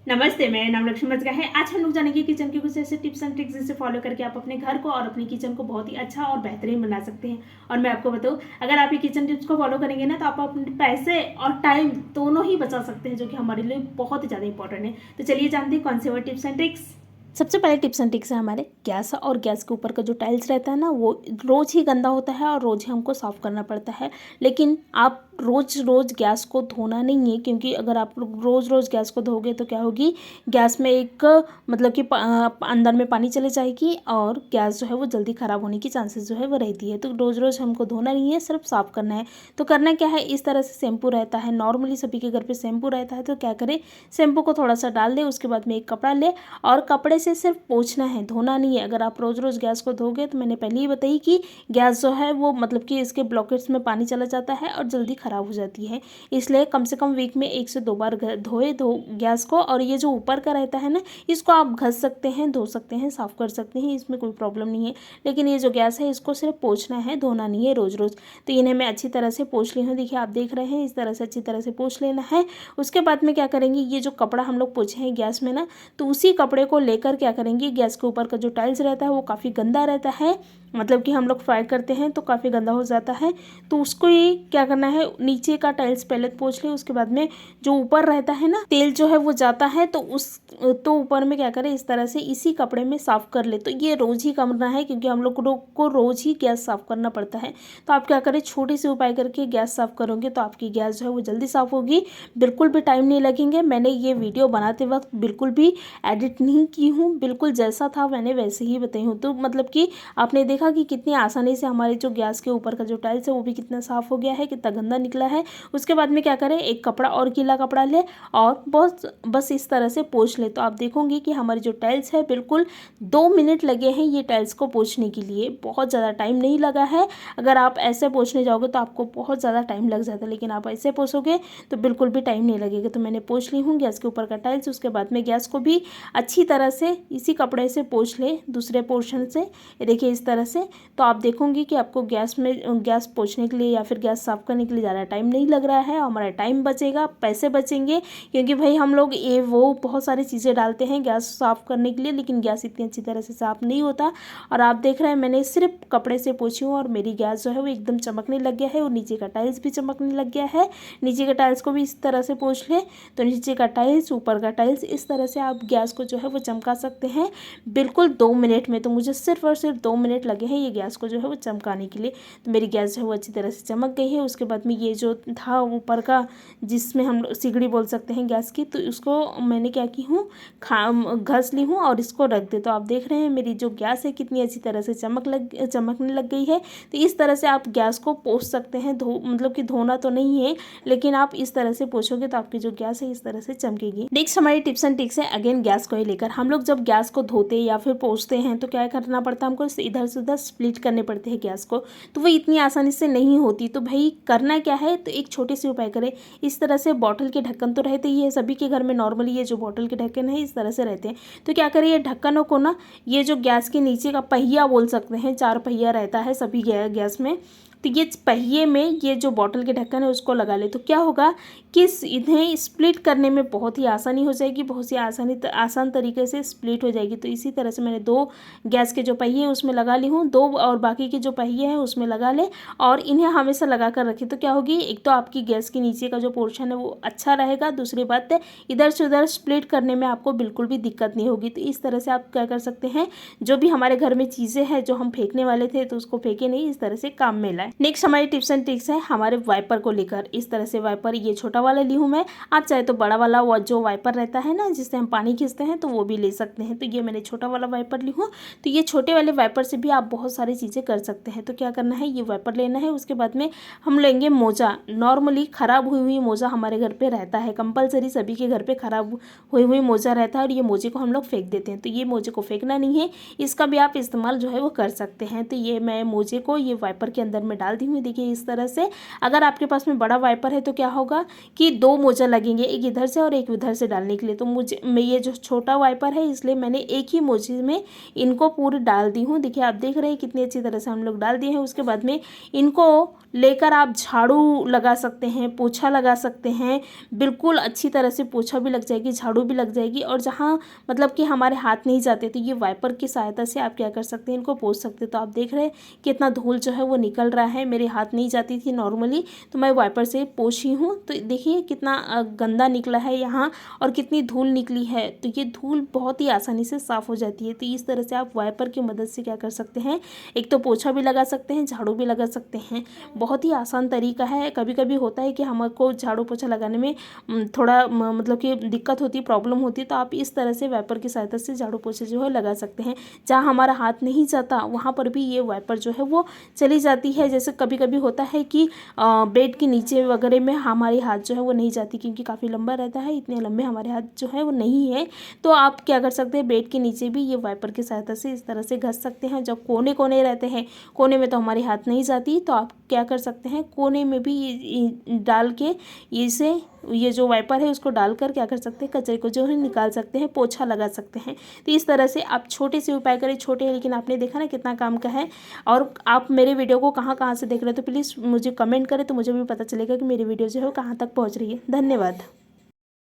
नमस्ते, मेरा नाम लक्ष्मी मजगा है। आज हम लोग जानेंगे किचन के कुछ ऐसे टिप्स एंड ट्रिक्स जिसे फॉलो करके आप अपने घर को और अपनी किचन को बहुत ही अच्छा और बेहतरीन बना सकते हैं। और मैं आपको बताऊं, अगर आप ये किचन टिप्स को फॉलो करेंगे ना तो आप अपने पैसे और टाइम दोनों ही बचा सकते हैं, जो कि हमारे लिए बहुत ही ज़्यादा इंपॉर्टेंट है। तो चलिए जानते हैं कौन से वो टिप्स एंड ट्रिक्स। सबसे पहले टिप्स एंड ट्रिक्स है हमारे गैस और गैस के ऊपर का जो टाइल्स रहता है ना, वो रोज़ ही गंदा होता है और रोज़ ही हमको साफ़ करना पड़ता है। लेकिन आप रोज़ रोज़ गैस को धोना नहीं है, क्योंकि अगर आप रोज़ रोज़ गैस को धोगे तो क्या होगी, गैस में एक मतलब कि अंदर में पानी चले जाएगी और गैस जो है वो जल्दी ख़राब होने की चांसेस जो है वो रहती है। तो रोज़ रोज़ हमको धोना नहीं है, सिर्फ साफ़ करना है। तो करना क्या है, इस तरह से शैम्पू रहता है, नॉर्मली सभी के घर पे शैम्पू रहता है। तो क्या करें, शैम्पू को थोड़ा सा डाल दें, उसके बाद में एक कपड़ा ले और कपड़े से सिर्फ पोंछना है, धोना नहीं है। अगर आप रोज़ रोज़ गैस को धोगे तो मैंने पहले ही बताई कि गैस जो है वो मतलब कि इसके ब्लॉकेट्स में पानी चला जाता है और जल्दी ख़राब हो जाती है। इसलिए कम से कम वीक में 1 से 2 बार धोए गैस को। और ये जो ऊपर का रहता है ना, इसको आप घस सकते हैं, धो सकते हैं, साफ़ कर सकते हैं, इसमें कोई प्रॉब्लम नहीं है। लेकिन ये जो गैस है इसको सिर्फ पोंछना है, धोना नहीं है रोज़ रोज़। तो इन्हें मैं अच्छी तरह से पोंछ ली हूँ। देखिए आप देख रहे हैं, इस तरह से अच्छी तरह से पोंछ लेना है। उसके बाद में क्या करेंगे, ये जो कपड़ा हम लोग पोंछे हैं गैस में ना, तो उसी कपड़े को लेकर क्या करेंगे, गैस के ऊपर का जो टाइल्स रहता है वो काफ़ी गंदा रहता है, मतलब कि हम लोग फ्राई करते हैं तो काफ़ी गंदा हो जाता है। तो उसको ही क्या करना है, नीचे का टाइल्स पहले पोंछ ले, उसके बाद में जो ऊपर रहता है ना, तेल जो है वो जाता है, तो ऊपर में क्या करें, इस तरह से इसी कपड़े में साफ़ कर ले। तो ये रोज़ ही करना है, क्योंकि हम लोग को रोज़ ही गैस साफ़ करना पड़ता है। तो आप क्या करें, छोटे से उपाय करके गैस साफ़ करोगे तो आपकी गैस जो है वो जल्दी साफ़ होगी, बिल्कुल भी टाइम नहीं लगेंगे। मैंने ये वीडियो बनाते वक्त बिल्कुल भी एडिट नहीं की हूँ, बिल्कुल जैसा था मैंने वैसे ही बताई हूँ। तो मतलब कि आपने देखा कि कितनी आसानी से हमारे जो गैस के ऊपर का जो टाइल्स है वो भी कितना साफ़ हो गया है, कितना गंदा निकला है। उसके बाद में क्या करें, एक कपड़ा और गीला कपड़ा ले और बस इस तरह से पोंछ ले। तो आप देखोगे कि हमारी जो टाइल्स है, बिल्कुल 2 मिनट लगे हैं ये टाइल्स को पोंछने के लिए, बहुत ज़्यादा टाइम नहीं लगा है। अगर आप ऐसे पोंछने जाओगे तो आपको बहुत ज़्यादा टाइम लग जाता है, लेकिन आप ऐसे पोंछोगे तो बिल्कुल भी टाइम नहीं लगेगा। तो मैंने पोंछ ली हूँ गैस के ऊपर का टाइल्स। उसके बाद में गैस को भी अच्छी तरह से इसी कपड़े से पोंछ ले, दूसरे पोर्शन से। ये देखिए इस तरह से। तो आप देखोगे कि आपको गैस पोंछने के लिए या फिर गैस साफ़ करने के लिए ज़्यादा टाइम नहीं लग रहा है, हमारा टाइम बचेगा, पैसे बचेंगे। क्योंकि भाई हम लोग ये वो बहुत सारी चीज़ें डालते हैं गैस साफ़ करने के लिए, लेकिन गैस इतनी अच्छी तरह से साफ़ नहीं होता। और आप देख रहे हैं मैंने सिर्फ कपड़े से पोंछी हूँ और मेरी गैस जो है वो एकदम चमकने लग गया है, और नीचे का टाइल्स भी चमकने लग गया है। नीचे का टाइल्स को भी इस तरह से पोंछ लें तो नीचे का टाइल्स, ऊपर का टाइल्स, इस तरह से आप गैस को जो है वो चमका सकते हैं, बिल्कुल 2 मिनट में। तो मुझे सिर्फ और सिर्फ 2 मिनट लगे हैं ये गैस को जो है वो चमकाने के लिए। तो मेरी गैस जो है वो अच्छी तरह से चमक गई है। उसके बाद में ये जो था ऊपर का, जिसमें हम सिगड़ी बोल सकते हैं गैस की, तो उसको मैंने क्या की हूँ, घस ली हूँ और इसको रख दे। तो आप देख रहे हैं मेरी जो गैस है कितनी अच्छी तरह से चमकने लग गई है। तो इस तरह से आप गैस को पोंछ सकते हैं, मतलब कि धोना तो नहीं है, लेकिन आप इस तरह से पोंछोगे तो आपकी जो गैस है इस तरह से चमकेगी। नेक्स्ट हमारी टिप्स एंड ट्रिक्स है अगेन गैस को ही लेकर। हम लोग जब गैस को धोते या फिर पोंछते हैं तो क्या करना पड़ता है, हमको इधर से उधर स्प्लिट करने पड़ते हैं गैस को। तो वो इतनी आसानी से नहीं होती। तो भाई करना क्या है, तो एक छोटे से उपाय करें। इस तरह से बॉटल के ढक्कन तो रहते ही है सभी के घर में, नॉर्मली ये जो बॉटल के ढक्कन है इस तरह से रहते हैं। तो क्या करें, ये ढक्कनों को ना, ये जो गैस के नीचे का पहिया बोल सकते हैं, 4 पहिया रहता है सभी गैस में, तो ये पहिए में ये जो बॉटल के ढक्कन है उसको लगा ले। तो क्या होगा कि इन्हें स्प्लिट करने में बहुत ही आसानी हो जाएगी, बहुत ही आसान तरीके से स्प्लिट हो जाएगी। तो इसी तरह से मैंने 2 गैस के जो पहिए हैं उसमें लगा ली हूँ, 2 और बाकी के जो पहिए हैं उसमें लगा ले, और इन्हें हमेशा लगा कर रखें। तो क्या होगी, एक तो आपकी गैस के नीचे का जो पोर्शन है वो अच्छा रहेगा, दूसरी बात है इधर से उधर स्प्लिट करने में आपको बिल्कुल भी दिक्कत नहीं होगी। तो इस तरह से आप क्या कर सकते हैं, जो भी हमारे घर में चीज़ें हैं जो हम फेंकने वाले थे तो उसको फेंके नहीं, इस तरह से काम में लाए। नेक्स्ट हमारी टिप्स एंड ट्रिक्स है हमारे वाइपर को लेकर। इस तरह से वाइपर, ये छोटा वाला ली हूँ मैं, आप चाहे तो बड़ा वाला वो जो वाइपर रहता है ना जिससे हम पानी खींचते हैं तो वो भी ले सकते हैं। तो ये मैंने छोटा वाला वाइपर ली हूँ। तो ये छोटे वाले वाइपर से भी आप बहुत सारी चीज़ें कर सकते हैं। तो क्या करना है, ये वाइपर लेना है, उसके बाद में हम लेंगे मोजा। नॉर्मली ख़राब हुई मोजा हमारे घर पे रहता है, कंपलसरी सभी के घर पे ख़राब हुई मोजा रहता है, और ये मोजे को हम लोग फेंक देते हैं। तो ये मोजे को फेंकना नहीं है, इसका भी आप इस्तेमाल जो है वो कर सकते हैं। तो ये मैं मोजे को ये वाइपर के अंदर में डाल दी हूँ। देखिए इस तरह से। अगर आपके पास में बड़ा वाइपर है तो क्या होगा कि 2 मोजा लगेंगे, एक इधर से और एक उधर से डालने के लिए। तो मैं ये जो छोटा वाइपर है इसलिए मैंने एक ही मोजे में इनको पूरे डाल दी हूँ। देखिए आप देख रहे हैं कितनी अच्छी तरह से हम लोग डाल दिए हैं। उसके बाद में इनको लेकर आप झाड़ू लगा सकते हैं, पोछा लगा सकते हैं। बिल्कुल अच्छी तरह से पोछा भी लग जाएगी, झाड़ू भी लग जाएगी। और जहाँ मतलब कि हमारे हाथ नहीं जाते तो ये वाइपर की सहायता से आप क्या कर सकते हैं, इनको पोंछ सकते हैं। तो आप देख रहे हैं कितना धूल जो है वो निकल रहा है। मेरे हाथ नहीं जाती थी नॉर्मली, तो मैं वाइपर से पोंछी हूँ। तो देखिए कितना गंदा निकला है यहाँ और कितनी धूल निकली है। तो ये धूल बहुत ही आसानी से साफ़ हो जाती है। तो इस तरह से आप वाइपर की मदद से क्या कर सकते हैं, एक तो पोछा भी लगा सकते हैं, झाड़ू भी लगा सकते हैं। बहुत ही आसान तरीका है। कभी कभी होता है कि हमको झाड़ू पोछा लगाने में थोड़ा मतलब कि दिक्कत होती है, प्रॉब्लम होती है, तो आप इस तरह से वाइपर की सहायता से झाड़ू पोछा जो है लगा सकते हैं। जहाँ हमारा हाथ नहीं जाता वहाँ पर भी ये वाइपर जो है वो चली जाती है। जैसे कभी कभी होता है कि बेड के नीचे वगैरह में हमारे हाथ जो है वो नहीं जाती, क्योंकि काफ़ी लंबा रहता है, इतने लंबे हमारे हाथ जो है वो नहीं है। तो आप क्या कर सकते हैं, बेड के नीचे भी ये वाइपर की सहायता से इस तरह से घस सकते हैं। जब कोने कोने रहते हैं, कोने में तो हमारे हाथ नहीं जाती, तो आप क्या कर सकते हैं, कोने में भी डाल के इसे ये जो वाइपर है उसको डालकर क्या कर सकते हैं, कचरे को जो है निकाल सकते हैं, पोछा लगा सकते हैं। तो इस तरह से आप छोटे से उपाय करें। छोटे हैं लेकिन आपने देखा ना कितना काम का है। और आप मेरे वीडियो को कहाँ कहाँ से देख रहे हो तो प्लीज़ मुझे कमेंट करें, तो मुझे भी पता चलेगा कि मेरी वीडियो जो है वो कहाँ तक पहुँच रही है। धन्यवाद।